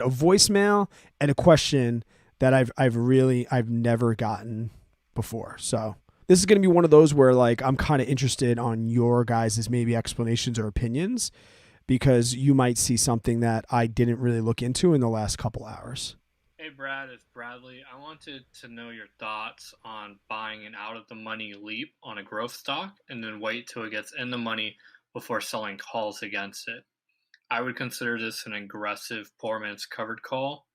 a voicemail and a question that I've never gotten before. So this is going to be one of those where like I'm kind of interested on your guys' maybe explanations or opinions, because you might see something that I didn't really look into in the last couple hours. Hey Brad, it's Bradley. I wanted to know your thoughts on buying an out of the money leap on a growth stock and then wait till it gets in the money before selling calls against it. I would consider this an aggressive poor man's covered call.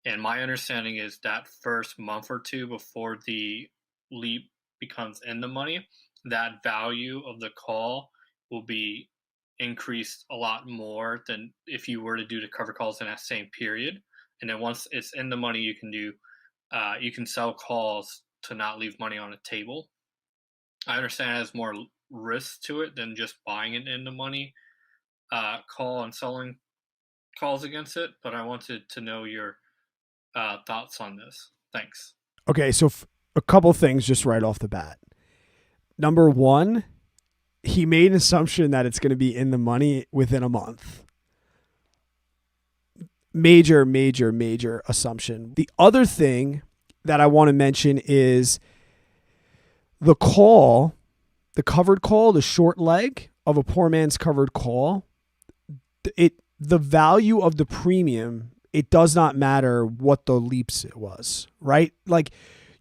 And my understanding is that first month or two before the leap becomes in the money, that value of the call will be increased a lot more than if you were to do the cover calls in that same period. And then once it's in the money, you can sell calls to not leave money on the table. I understand it has more risk to it than just buying it in the money call and selling calls against it, but I wanted to know your thoughts on this. Thanks. Okay, so a couple things just right off the bat. Number one, he made an assumption that it's going to be in the money within a month. Major, major, major assumption. The other thing that I want to mention is the call, the covered call, the short leg of a poor man's covered call. The value of the premium, it does not matter what the leaps it was, right? Like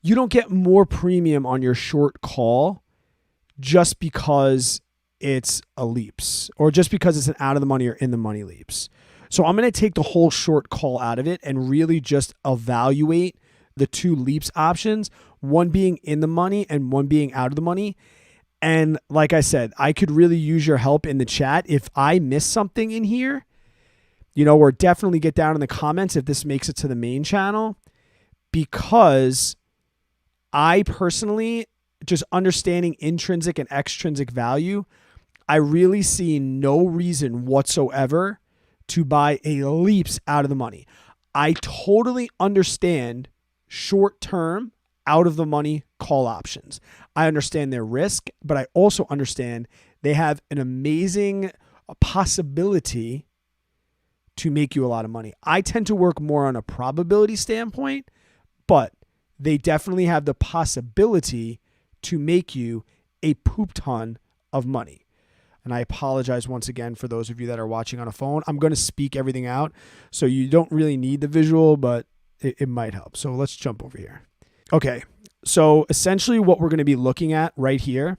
you don't get more premium on your short call just because it's a leaps or just because it's an out of the money or in the money leaps. So I'm going to take the whole short call out of it and really just evaluate the two leaps options, one being in the money and one being out of the money. And like I said, I could really use your help in the chat. If I miss something in here, or definitely get down in the comments if this makes it to the main channel, because I personally, just understanding intrinsic and extrinsic value, I really see no reason whatsoever to buy a leaps out of the money. I totally understand short-term out of the money call options. I understand their risk, but I also understand they have an amazing possibility to make you a lot of money. I tend to work more on a probability standpoint, but they definitely have the possibility to make you a poop ton of money. And I apologize once again for those of you that are watching on a phone. I'm going to speak everything out, so you don't really need the visual, but it might help. So let's jump over here. Okay, so essentially what we're going to be looking at right here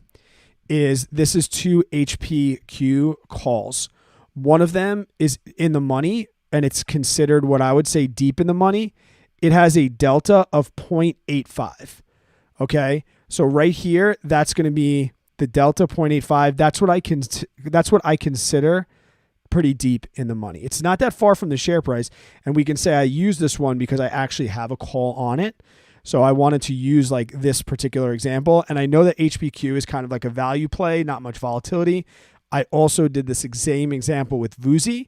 is this is two HPQ calls. One of them is in the money, and it's considered what I would say deep in the money. It has a delta of 0.85. Okay, so right here, that's going to be the delta 0.85. That's what I consider pretty deep in the money. It's not that far from the share price, and we can say I use this one because I actually have a call on it. So I wanted to use like this particular example, and I know that HPQ is kind of like a value play, not much volatility. I also did this same example with VUSI,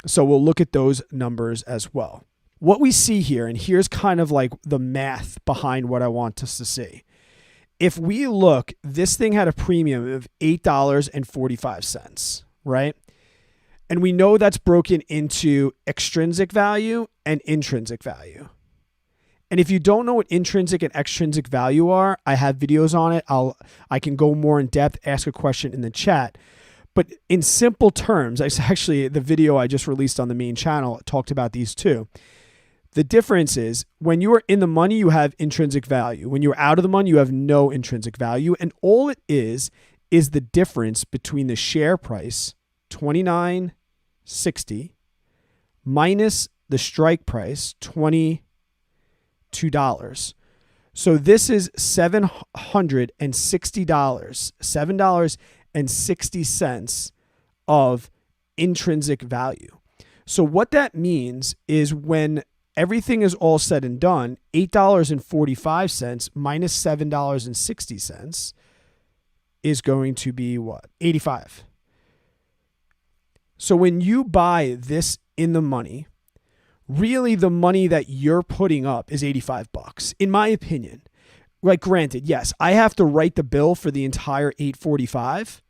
so we'll look at those numbers as well. What we see here, and here's kind of like the math behind what I want us to see. If we look, this thing had a premium of $8.45, right? And we know that's broken into extrinsic value and intrinsic value. And if you don't know what intrinsic and extrinsic value are, I have videos on it. I can go more in depth, ask a question in the chat. But in simple terms, it's actually the video I just released on the main channel talked about these two. The difference is when you are in the money, you have intrinsic value. When you're out of the money, you have no intrinsic value. And all it is the difference between the share price, $29.60, minus the strike price, $22. So this is $760, $7.60 of intrinsic value. So what that means is when everything is all said and done, $8.45 minus $7.60 is going to be what? 85. So when you buy this in the money, really the money that you're putting up is $85, in my opinion. Like, granted, yes, I have to write the bill for the entire 845,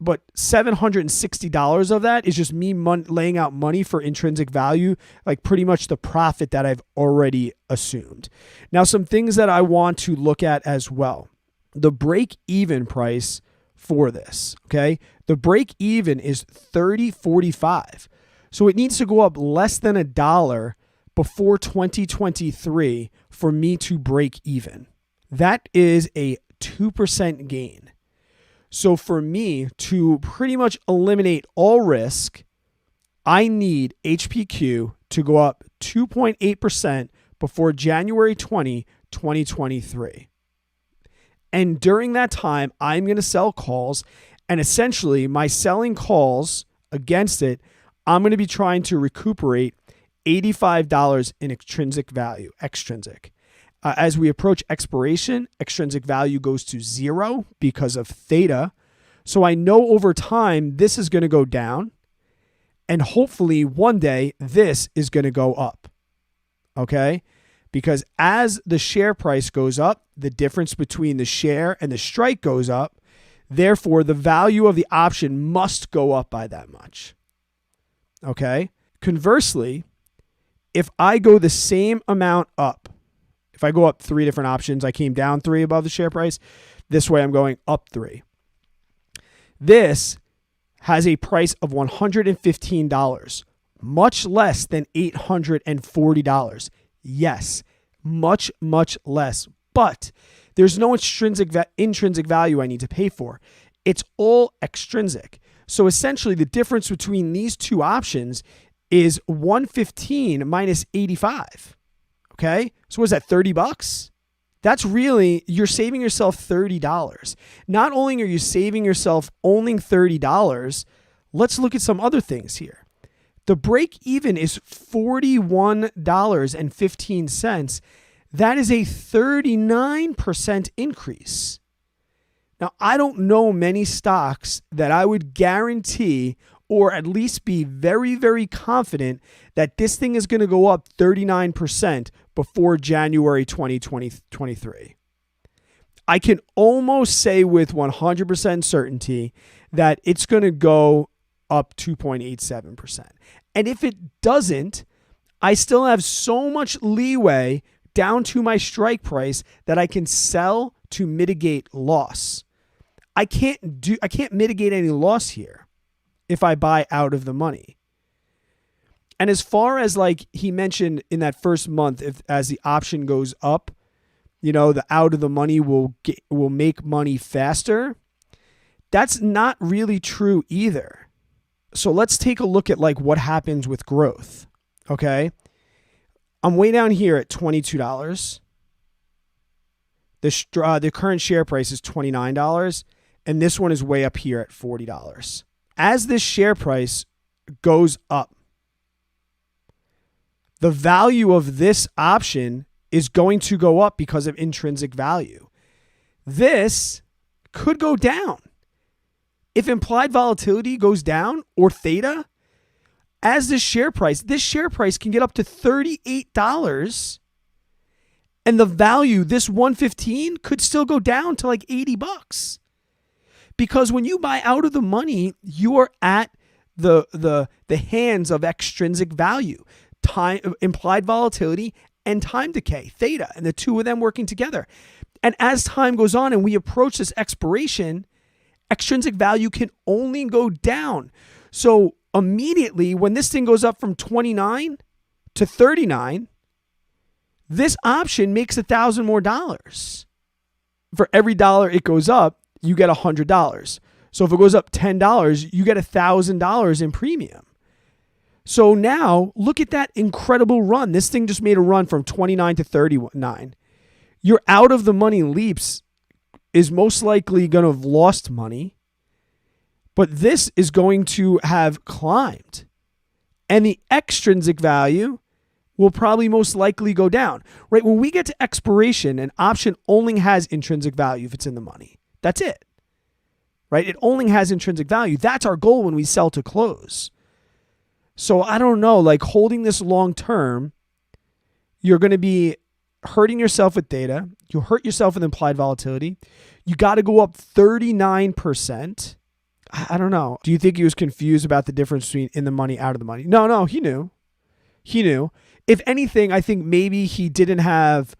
but $760 of that is just me laying out money for intrinsic value, like pretty much the profit that I've already assumed. Now, some things that I want to look at as well. The break-even price for this, okay? The break-even is $30.45. So it needs to go up less than $1 before 2023 for me to break even. That is a 2% gain. So for me to pretty much eliminate all risk, I need HPQ to go up 2.8% before January 20, 2023. And during that time, I'm going to sell calls, and essentially my selling calls against it, I'm going to be trying to recuperate $85 in extrinsic value, extrinsic. As we approach expiration, extrinsic value goes to 0 because of theta. So I know over time this is going to go down, and hopefully one day this is going to go up. Okay? Because as the share price goes up, the difference between the share and the strike goes up. Therefore, the value of the option must go up by that much. Okay? Conversely, if I go the same amount up, if I go up 3 different options, I came down 3 above the share price. This way I'm going up 3. This has a price of $115, much less than $840. Yes, much, much less. But there's no intrinsic value I need to pay for. It's all extrinsic. So essentially the difference between these two options is 115 minus 85. Okay? So what is that, $30? That's really, you're saving yourself $30. Not only are you saving yourself only $30, let's look at some other things here. The break even is $41.15. That is a 39% increase. Now, I don't know many stocks that I would guarantee or at least be very, very confident that this thing is going to go up 39% before January 2023. I can almost say with 100% certainty that it's going to go up 2.87%. And if it doesn't, I still have so much leeway down to my strike price that I can sell to mitigate loss. I can't mitigate any loss here if I buy out of the money. And as far as like he mentioned in that first month, as the option goes up, the out of the money will make money faster. That's not really true either. So let's take a look at like what happens with growth. Okay. I'm way down here at $22. The current share price is $29, and this one is way up here at $40. As this share price goes up, the value of this option is going to go up because of intrinsic value. This could go down. If implied volatility goes down or theta, as this share price can get up to $38, and the value, this 115, could still go down to like $80. Because when you buy out of the money, you are at the hands of extrinsic value, time, implied volatility, and time decay, theta, and the two of them working together. And as time goes on and we approach this expiration, extrinsic value can only go down. So immediately when this thing goes up from 29 to 39, this option makes $1,000 more. For every dollar it goes up, you get $100. So if it goes up $10, you get $1,000 in premium. So now look at that incredible run. This thing just made a run from 29 to 39. Your out of the money leaps is most likely going to have lost money, but this is going to have climbed. And the extrinsic value will probably most likely go down. Right? When we get to expiration, an option only has intrinsic value if it's in the money. That's it. Right? It only has intrinsic value. That's our goal when we sell to close. So I don't know, like holding this long term, you're going to be hurting yourself with data. You'll hurt yourself with implied volatility. You got to go up 39%. I don't know. Do you think he was confused about the difference between in the money, out of the money? No, he knew. He knew. If anything, I think maybe he didn't have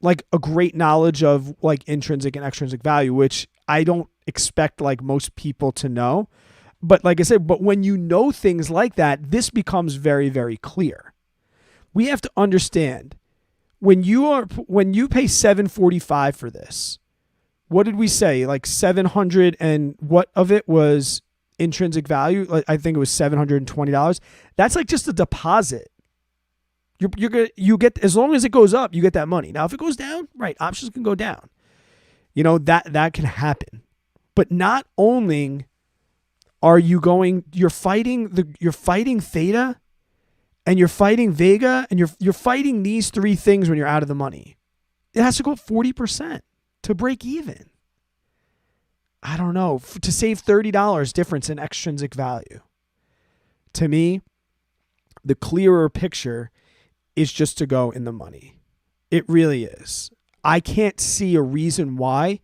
like a great knowledge of like intrinsic and extrinsic value, which I don't expect like most people to know. But like I said, but when you know things like that, this becomes very, very clear. We have to understand when you pay $745 for this, what did we say? Like 700 and what of it was intrinsic value? Like I think it was $720. That's like just a deposit. You get, as long as it goes up, you get that money. Now, if it goes down, right, options can go down. You know, that can happen. But not only are you going, you're fighting theta and you're fighting vega and you're fighting these three things when you're out of the money. It has to go up 40% to break even. I don't know, to save $30 difference in extrinsic value. To me, the clearer picture is just to go in the money. It really is. I can't see a reason why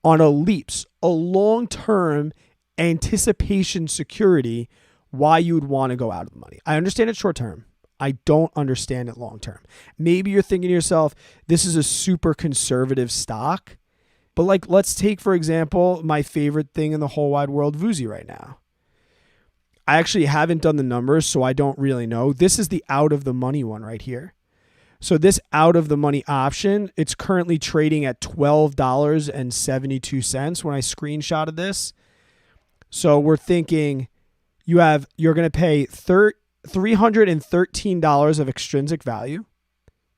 on a LEAPS, a long-term anticipation security, why you would want to go out of the money. I understand it short-term. I don't understand it long-term. Maybe you're thinking to yourself, this is a super conservative stock. But like, let's take, for example, my favorite thing in the whole wide world, VUSI right now. I actually haven't done the numbers, so I don't really know. This is the out of the money one right here. So this out of the money option, it's currently trading at $12.72 when I screenshotted this. So we're thinking you're going to pay $313 of extrinsic value.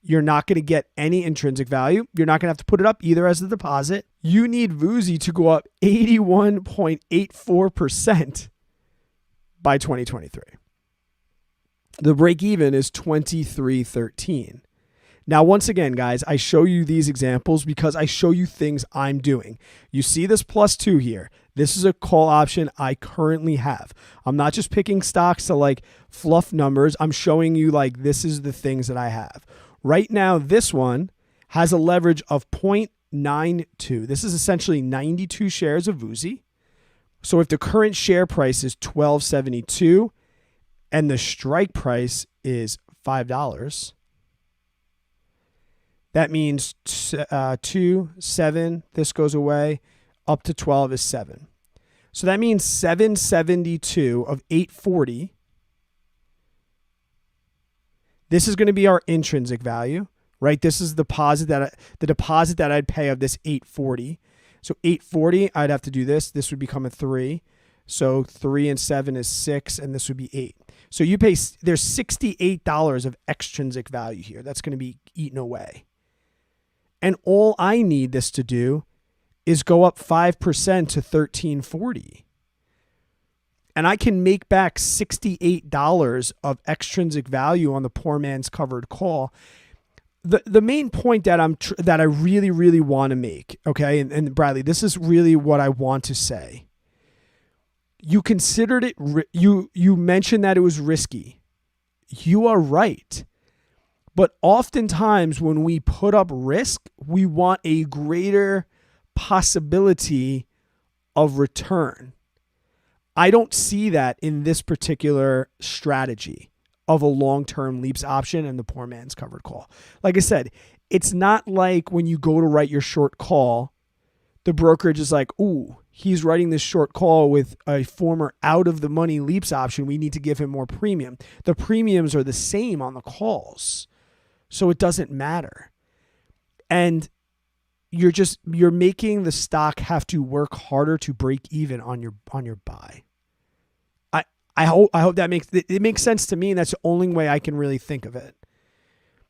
You're not going to get any intrinsic value. You're not going to have to put it up either as a deposit. You need VUSI to go up 81.84% by 2023. The break even is 23.13. Now, once again, guys, I show you these examples because I show you things I'm doing. You see this +2 here. This is a call option I currently have. I'm not just picking stocks to like fluff numbers. I'm showing you like this is the things that I have. Right now, this one has a leverage of 0.92. This is essentially 92 shares of VUSI. So if the current share price is $12.72 and the strike price is $5, that means 2, 7, this goes away, up to 12 is 7. So that means 772 of 840. This is going to be our intrinsic value, right? This is the deposit that I'd pay of this 840. So 840, I'd have to do this. This would become a 3. So 3 and 7 is 6, and this would be 8. So you pay, there's $68 of extrinsic value here. That's going to be eaten away. And all I need this to do is go up 5% to 1340. And I can make back $68 of extrinsic value on the poor man's covered call. The main point that I really, really want to make, okay, and Bradley, this is really what I want to say. You considered it, you mentioned that it was risky. You are right. But oftentimes when we put up risk, we want a greater possibility of return. I don't see that in this particular strategy of a long-term LEAPS option and the poor man's covered call. Like I said, it's not like when you go to write your short call, the brokerage is like, ooh, he's writing this short call with a former out-of-the-money LEAPS option. We need to give him more premium. The premiums are the same on the calls, so it doesn't matter. And you're making the stock have to work harder to break even on your buy. I hope that makes sense to me, and that's the only way I can really think of it.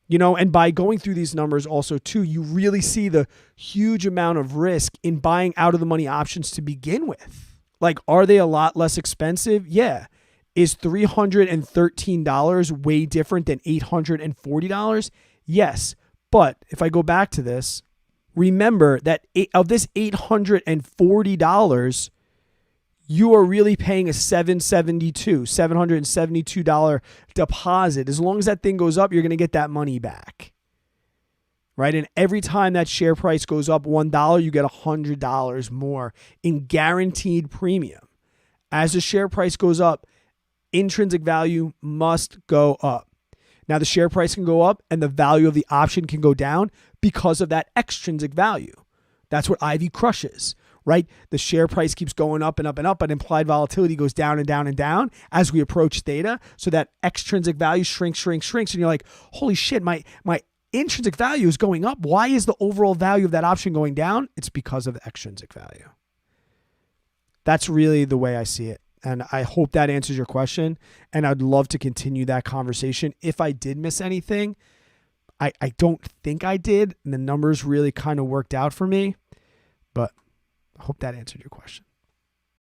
You know, and by going through these numbers also too, you really see the huge amount of risk in buying out of the money options to begin with. Like, are they a lot less expensive? Yeah. Is $313 way different than $840? Yes. But if I go back to this, remember that of this $840, you are really paying a $772 deposit. As long as that thing goes up, you're going to get that money back. right? And every time that share price goes up $1, you get $100 more in guaranteed premium. As the share price goes up, intrinsic value must go up. Now, the share price can go up and the value of the option can go down because of that extrinsic value. That's what Ivy crushes, right? The share price keeps going up and up and up, but implied volatility goes down and down and down as we approach theta. So that extrinsic value shrinks. And you're like, holy shit, my intrinsic value is going up. Why is the overall value of that option going down? It's because of the extrinsic value. That's really the way I see it. And I hope that answers your question. And I'd love to continue that conversation. If I did miss anything, I don't think I did. And the numbers really kind of worked out for me. But I hope that answered your question.